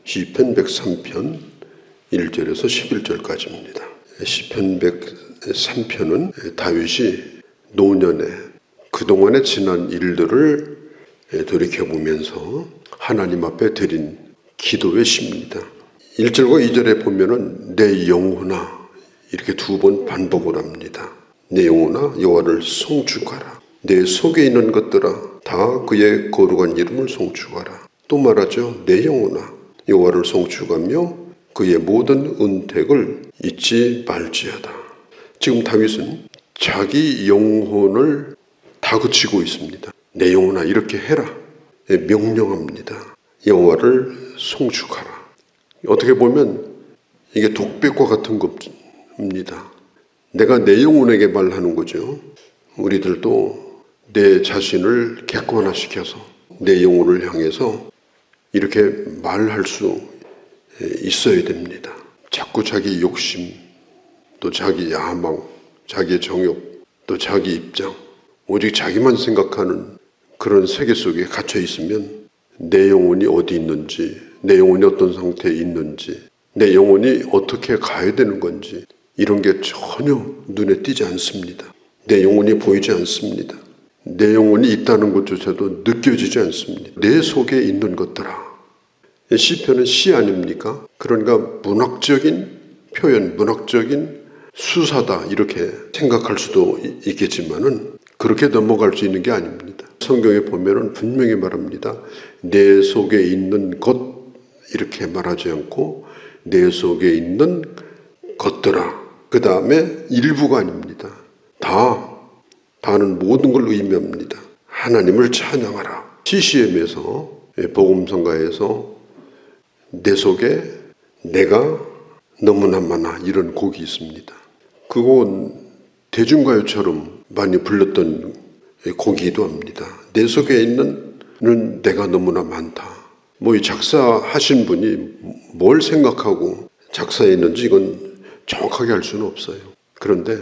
시편 103편 1절에서 11절까지입니다. 시편 103편은 다윗이 노년에 그동안에 지난 일들을 돌이켜보면서 하나님 앞에 드린 기도의 시입니다. 1절과 2절에 보면은 내 영혼아 이렇게 두 번 반복을 합니다. 내 영혼아 여호와를 송축하라. 내 속에 있는 것들아 다 그의 거룩한 이름을 송축하라. 또 말하죠. 내 영혼아 여호와를 송축하며 그의 모든 은택을 잊지 말지어다. 지금 다윗은 자기 영혼을 다그치고 있습니다. 내 영혼아 이렇게 해라. 명령합니다. 여호와를 송축하라. 어떻게 보면 이게 독백과 같은 겁니다. 내가 내 영혼에게 말하는 거죠. 우리들도 내 자신을 객관화시켜서 내 영혼을 향해서 이렇게 말할 수 있어야 됩니다. 자꾸 자기 욕심, 또 자기 야망, 자기 정욕, 또 자기 입장, 오직 자기만 생각하는 그런 세계 속에 갇혀 있으면 내 영혼이 어디 있는지, 내 영혼이 어떤 상태에 있는지, 내 영혼이 어떻게 가야 되는 건지 이런 게 전혀 눈에 띄지 않습니다. 내 영혼이 보이지 않습니다. 내 영혼이 있다는 것조차도 느껴지지 않습니다. 내 속에 있는 것들아. 시편은 시 아닙니까? 그러니까 문학적인 표현, 문학적인 수사다 이렇게 생각할 수도 있겠지만은 그렇게 넘어갈 수 있는 게 아닙니다. 성경에 보면은 분명히 말합니다. 내 속에 있는 것 이렇게 말하지 않고 내 속에 있는 것들아. 그 다음에 일부가 아닙니다. 다는 모든 걸 의미합니다. 하나님을 찬양하라. CCM에서 복음성가에서 내 속에 내가 너무나 많아 이런 곡이 있습니다. 그 곡은 대중가요처럼 많이 불렀던 곡이기도 합니다. 내 속에 있는 내가 너무나 많다. 이 작사하신 분이 뭘 생각하고 작사했는지 이건 정확하게 알 수는 없어요. 그런데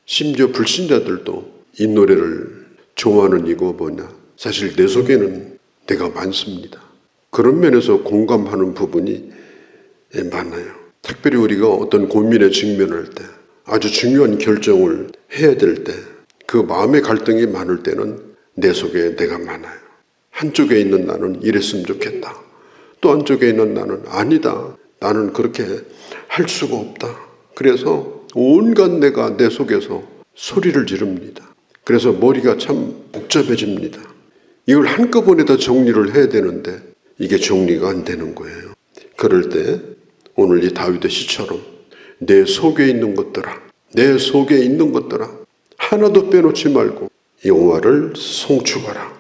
심지어 불신자들도 이 노래를 좋아하는 이유가 뭐냐? 사실 내 속에는 내가 많습니다. 그런 면에서 공감하는 부분이 많아요. 특별히 우리가 어떤 고민에 직면할 때, 아주 중요한 결정을 해야 될 때, 그 마음의 갈등이 많을 때는 내 속에 내가 많아요. 한쪽에 있는 나는 이랬으면 좋겠다. 또 한쪽에 있는 나는 아니다. 나는 그렇게 할 수가 없다. 그래서 온갖 내가 내 속에서 소리를 지릅니다. 그래서 머리가 참 복잡해집니다. 이걸 한꺼번에 다 정리를 해야 되는데 이게 정리가 안 되는 거예요. 그럴 때 오늘 이 다윗의 시처럼 내 속에 있는 것들아, 내 속에 있는 것들아 하나도 빼놓지 말고 여호와를 송축하라.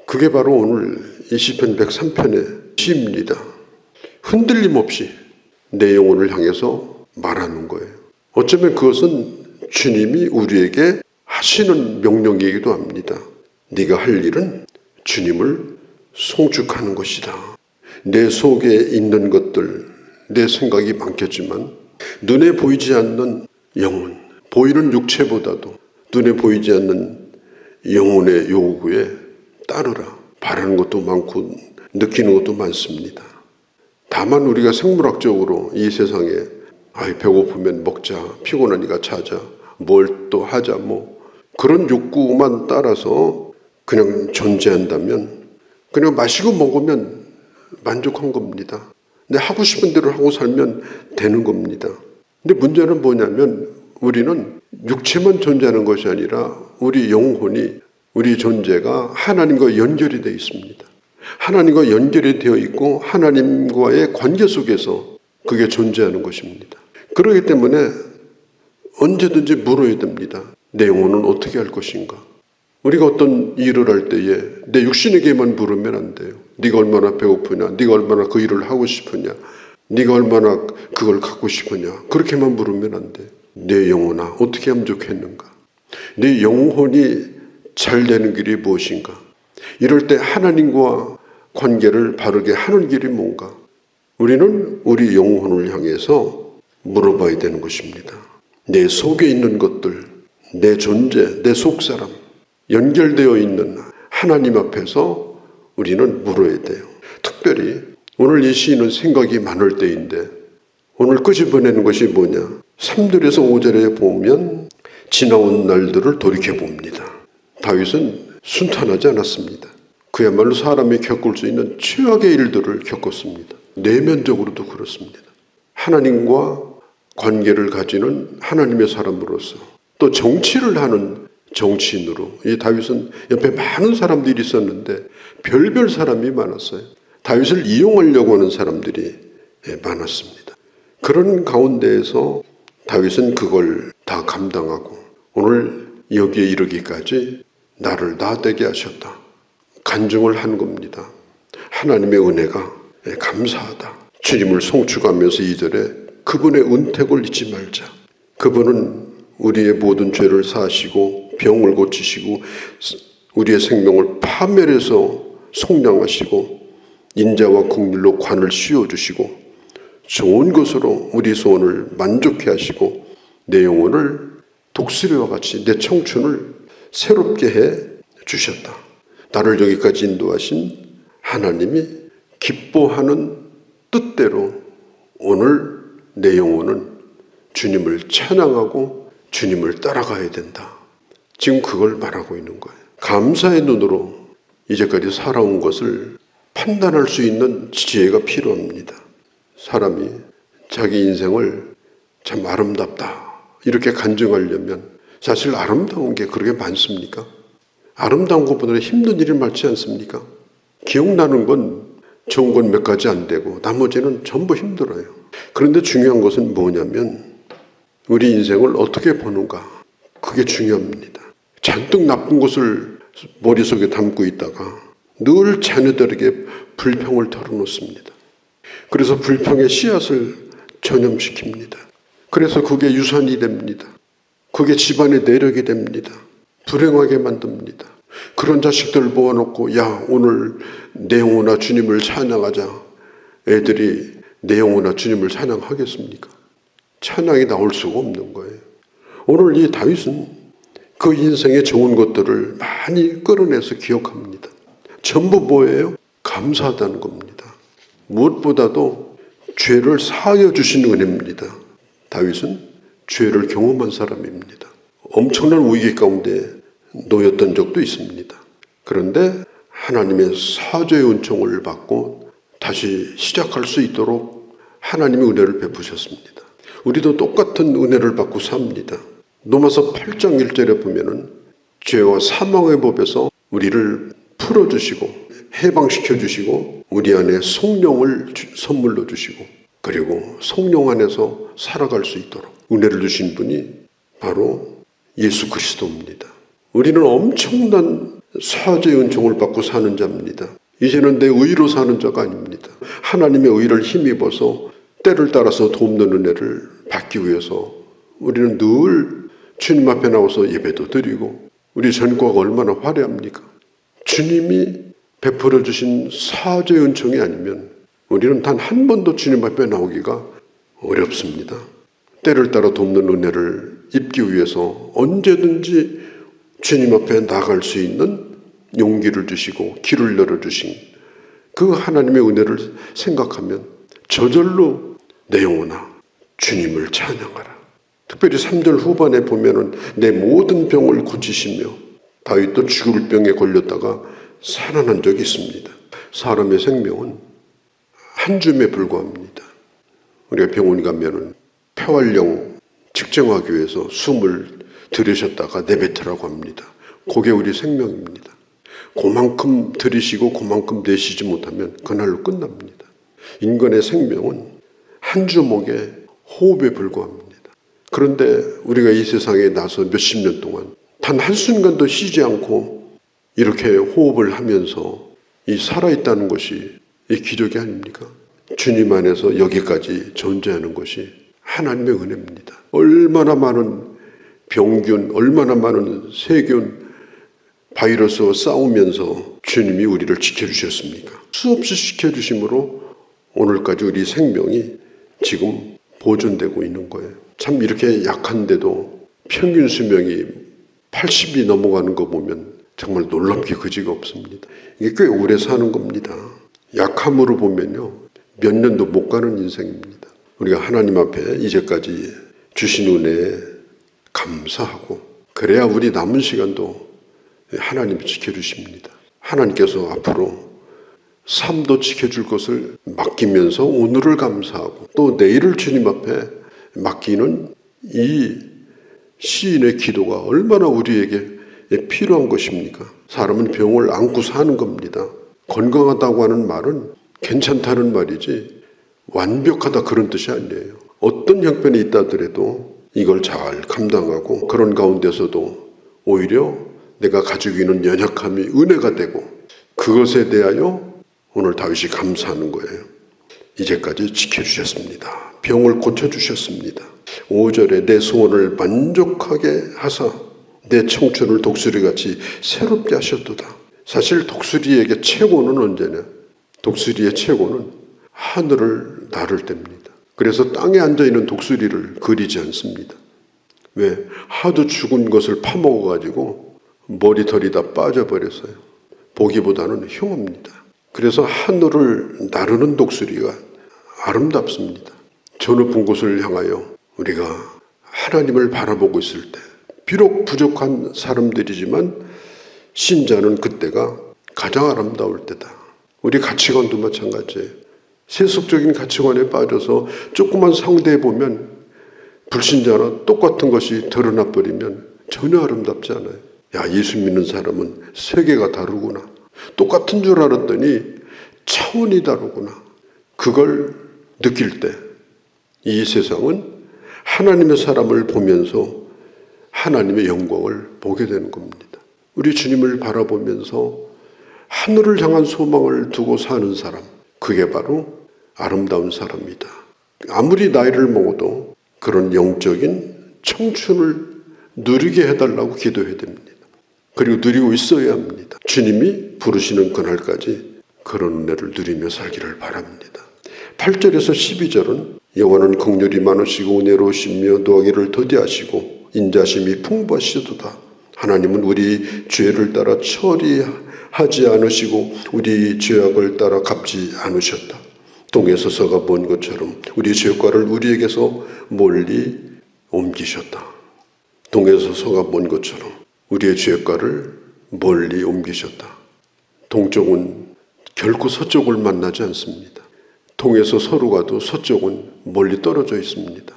그게 바로 오늘 이 시편 103편의 시입니다. 흔들림 없이 내 영혼을 향해서 말하는 거예요. 어쩌면 그것은 주님이 우리에게 하시는 명령이기도 합니다. 네가 할 일은 주님을 송축하는 것이다. 내 속에 있는 것들, 내 생각이 많겠지만 눈에 보이지 않는 영혼, 보이는 육체보다도 눈에 보이지 않는 영혼의 요구에 따르라. 바라는 것도 많고 느끼는 것도 많습니다. 다만 우리가 생물학적으로 이 세상에 배고프면 먹자, 피곤하니까 자자, 뭘 또 하자 그런 욕구만 따라서 그냥 존재한다면 그냥 마시고 먹으면 만족한 겁니다. 근데 하고 싶은 대로 하고 살면 되는 겁니다. 근데 문제는 뭐냐면 우리는 육체만 존재하는 것이 아니라 우리 영혼이, 우리 존재가 하나님과 연결이 되어 있습니다. 하나님과 연결이 되어 있고 하나님과의 관계 속에서 그게 존재하는 것입니다. 그렇기 때문에 언제든지 물어야 됩니다. 내 영혼은 어떻게 할 것인가? 우리가 어떤 일을 할 때에 내 육신에게만 물으면 안 돼요. 네가 얼마나 배고프냐? 네가 얼마나 그 일을 하고 싶으냐? 네가 얼마나 그걸 갖고 싶으냐? 그렇게만 물으면 안 돼요. 내 영혼아 어떻게 하면 좋겠는가? 내 영혼이 잘 되는 길이 무엇인가? 이럴 때 하나님과 관계를 바르게 하는 길이 뭔가? 우리는 우리 영혼을 향해서 물어봐야 되는 것입니다. 내 속에 있는 것들, 내 존재, 내 속사람, 연결되어 있는 하나님 앞에서 우리는 물어야 돼요. 특별히 오늘 이 시인은 생각이 많을 때인데 오늘 끄집어내는 것이 뭐냐? 3절에서 5절에 보면 지나온 날들을 돌이켜봅니다. 다윗은 순탄하지 않았습니다. 그야말로 사람이 겪을 수 있는 최악의 일들을 겪었습니다. 내면적으로도 그렇습니다. 하나님과 관계를 가지는 하나님의 사람으로서 또 정치를 하는 정치인으로 이 다윗은 옆에 많은 사람들이 있었는데 별별 사람이 많았어요. 다윗을 이용하려고 하는 사람들이 많았습니다. 그런 가운데에서 다윗은 그걸 다 감당하고 오늘 여기에 이르기까지 나를 나되게 하셨다. 간증을 한 겁니다. 하나님의 은혜가 감사하다. 주님을 송축하면서 2절에 그분의 은택을 잊지 말자. 그분은 우리의 모든 죄를 사하시고 병을 고치시고 우리의 생명을 파멸해서 속량하시고 인자와 긍휼로 관을 씌워주시고 좋은 것으로 우리 소원을 만족해 하시고 내 영혼을 독수리와 같이 내 청춘을 새롭게 해 주셨다. 나를 여기까지 인도하신 하나님이 기뻐하는 뜻대로 오늘 내 영혼은 주님을 찬양하고 주님을 따라가야 된다. 지금 그걸 말하고 있는 거예요. 감사의 눈으로 이제까지 살아온 것을 판단할 수 있는 지혜가 필요합니다. 사람이 자기 인생을 참 아름답다 이렇게 간증하려면 사실 아름다운 게 그렇게 많습니까? 아름다운 것보다는 힘든 일이 많지 않습니까? 기억나는 건 좋은 건 몇 가지 안 되고 나머지는 전부 힘들어요. 그런데 중요한 것은 뭐냐면 우리 인생을 어떻게 보는가, 그게 중요합니다. 잔뜩 나쁜 것을 머릿속에 담고 있다가 늘 자녀들에게 불평을 털어놓습니다. 그래서 불평의 씨앗을 전염시킵니다. 그래서 그게 유산이 됩니다. 그게 집안의 내력이 됩니다. 불행하게 만듭니다. 그런 자식들을 모아놓고 야 오늘 내 영혼아 주님을 찬양하자. 애들이 내 영혼아 주님을 찬양하겠습니까? 찬양이 나올 수가 없는 거예요. 오늘 이 다윗은 그 인생의 좋은 것들을 많이 끌어내서 기억합니다. 전부 뭐예요? 감사하다는 겁니다. 무엇보다도 죄를 사하여 주시는 은혜입니다. 다윗은 죄를 경험한 사람입니다. 엄청난 위기 가운데 놓였던 적도 있습니다. 그런데 하나님의 사죄의 은총을 받고 다시 시작할 수 있도록 하나님의 은혜를 베푸셨습니다. 우리도 똑같은 은혜를 받고 삽니다. 로마서 8장 1절에 보면은 죄와 사망의 법에서 우리를 풀어주시고 해방시켜주시고 우리 안에 성령을 선물로 주시고 그리고 성령 안에서 살아갈 수 있도록 은혜를 주신 분이 바로 예수 그리스도입니다. 우리는 엄청난 사죄의 은총을 받고 사는 자입니다. 이제는 내 의로 사는 자가 아닙니다. 하나님의 의를 힘입어서 때를 따라서 돕는 은혜를 받기 위해서 우리는 늘 주님 앞에 나와서 예배도 드리고 우리 전과가 얼마나 화려합니까? 주님이 베풀어 주신 사죄의 은총이 아니면 우리는 단 한 번도 주님 앞에 나오기가 어렵습니다. 때를 따라 돕는 은혜를 입기 위해서 언제든지 주님 앞에 나갈 수 있는 용기를 주시고 길을 열어주신 그 하나님의 은혜를 생각하면 저절로 내 영혼아 주님을 찬양하라. 특별히 3절 후반에 보면은 내 모든 병을 고치시며 다윗도 죽을 병에 걸렸다가 살아난 적이 있습니다. 사람의 생명은 한 줌에 불과합니다. 우리가 병원 가면은 폐활량 측정하기 위해서 숨을 들이셨다가 내뱉으라고 합니다. 그게 우리 생명입니다. 그만큼 들이쉬고 그만큼 내쉬지 못하면 그날로 끝납니다. 인간의 생명은 한 주먹의 호흡에 불과합니다. 그런데 우리가 이 세상에 나서 몇십 년 동안 단 한순간도 쉬지 않고 이렇게 호흡을 하면서 이 살아있다는 것이 이 기적이 아닙니까? 주님 안에서 여기까지 존재하는 것이 하나님의 은혜입니다. 얼마나 많은 병균, 얼마나 많은 세균, 바이러스와 싸우면서 주님이 우리를 지켜주셨습니까? 수없이 지켜주심으로 오늘까지 우리 생명이 지금 보존되고 있는 거예요. 참 이렇게 약한데도 평균 수명이 80이 넘어가는 거 보면 정말 놀랍게 그지가 없습니다. 이게 꽤 오래 사는 겁니다. 약함으로 보면요. 몇 년도 못 가는 인생입니다. 우리가 하나님 앞에 이제까지 주신 은혜에 감사하고 그래야 우리 남은 시간도 하나님이 지켜주십니다. 하나님께서 앞으로 삶도 지켜줄 것을 맡기면서 오늘을 감사하고 또 내일을 주님 앞에 맡기는 이 시인의 기도가 얼마나 우리에게 필요한 것입니까? 사람은 병을 안고 사는 겁니다. 건강하다고 하는 말은 괜찮다는 말이지 완벽하다 그런 뜻이 아니에요. 어떤 형편이 있다 하더라도 이걸 잘 감당하고 그런 가운데서도 오히려 내가 가지고 있는 연약함이 은혜가 되고 그것에 대하여 오늘 다윗이 감사하는 거예요. 이제까지 지켜주셨습니다. 병을 고쳐주셨습니다. 5절에 내 소원을 만족하게 하사 내 청춘을 독수리같이 새롭게 하셨도다. 사실 독수리에게 최고는 언제냐? 독수리의 최고는 하늘을 나를 때입니다. 그래서 땅에 앉아있는 독수리를 그리지 않습니다. 왜? 하도 죽은 것을 파먹어가지고 머리털이 다 빠져버렸어요. 보기보다는 흉합니다. 그래서 하늘을 나르는 독수리가 아름답습니다. 저 높은 곳을 향하여 우리가 하나님을 바라보고 있을 때 비록 부족한 사람들이지만 신자는 그때가 가장 아름다울 때다. 우리 가치관도 마찬가지예요. 세속적인 가치관에 빠져서 조그만 상대해 보면 불신자나 똑같은 것이 드러나 버리면 전혀 아름답지 않아요. 야, 예수 믿는 사람은 세계가 다르구나. 똑같은 줄 알았더니 차원이 다르구나. 그걸 느낄 때 이 세상은 하나님의 사람을 보면서 하나님의 영광을 보게 되는 겁니다. 우리 주님을 바라보면서 하늘을 향한 소망을 두고 사는 사람, 그게 바로 아름다운 사람이다. 아무리 나이를 먹어도 그런 영적인 청춘을 누리게 해달라고 기도해야 됩니다. 그리고 누리고 있어야 합니다. 주님이 부르시는 그날까지 그런 은혜를 누리며 살기를 바랍니다. 8절에서 12절은 여호와는 긍휼이 많으시고 은혜로우시며 노하기를 더디하시고 인자심이 풍부하시도다. 하나님은 우리 죄를 따라 처리하지 않으시고 우리 죄악을 따라 갚지 않으셨다. 동에서 서가 먼 것처럼 우리 죄과를 우리에게서 멀리 옮기셨다. 동에서 서가 먼 것처럼 우리의 죄과를 멀리 옮기셨다. 동쪽은 결코 서쪽을 만나지 않습니다. 동에서 서로 가도 서쪽은 멀리 떨어져 있습니다.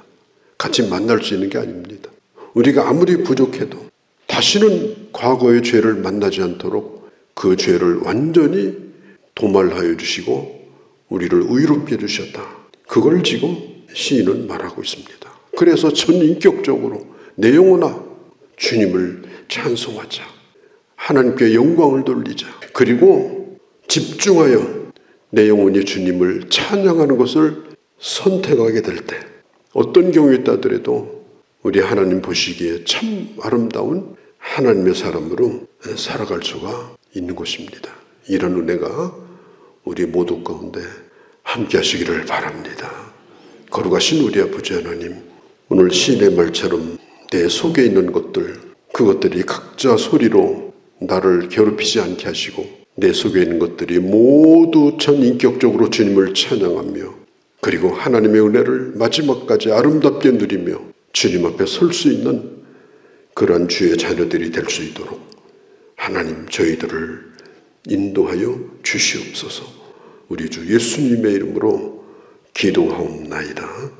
같이 만날 수 있는 게 아닙니다. 우리가 아무리 부족해도 다시는 과거의 죄를 만나지 않도록 그 죄를 완전히 도말하여 주시고 우리를 의롭게 해주셨다. 그걸 지금 시인은 말하고 있습니다. 그래서 전인격적으로 내 영혼아 주님을 찬송하자. 하나님께 영광을 돌리자. 그리고 집중하여 내 영혼이 주님을 찬양하는 것을 선택하게 될 때 어떤 경우에 있다더라도 우리 하나님 보시기에 참 아름다운 하나님의 사람으로 살아갈 수가 있는 것입니다. 이런 은혜가 우리 모두 가운데 함께 하시기를 바랍니다. 거룩하신 우리 아버지 하나님, 오늘 시인의 말처럼 내 속에 있는 것들, 그것들이 각자 소리로 나를 괴롭히지 않게 하시고 내 속에 있는 것들이 모두 전인격적으로 주님을 찬양하며 그리고 하나님의 은혜를 마지막까지 아름답게 누리며 주님 앞에 설 수 있는 그러한 주의 자녀들이 될 수 있도록 하나님 저희들을 인도하여 주시옵소서. 우리 주 예수님의 이름으로 기도하옵나이다.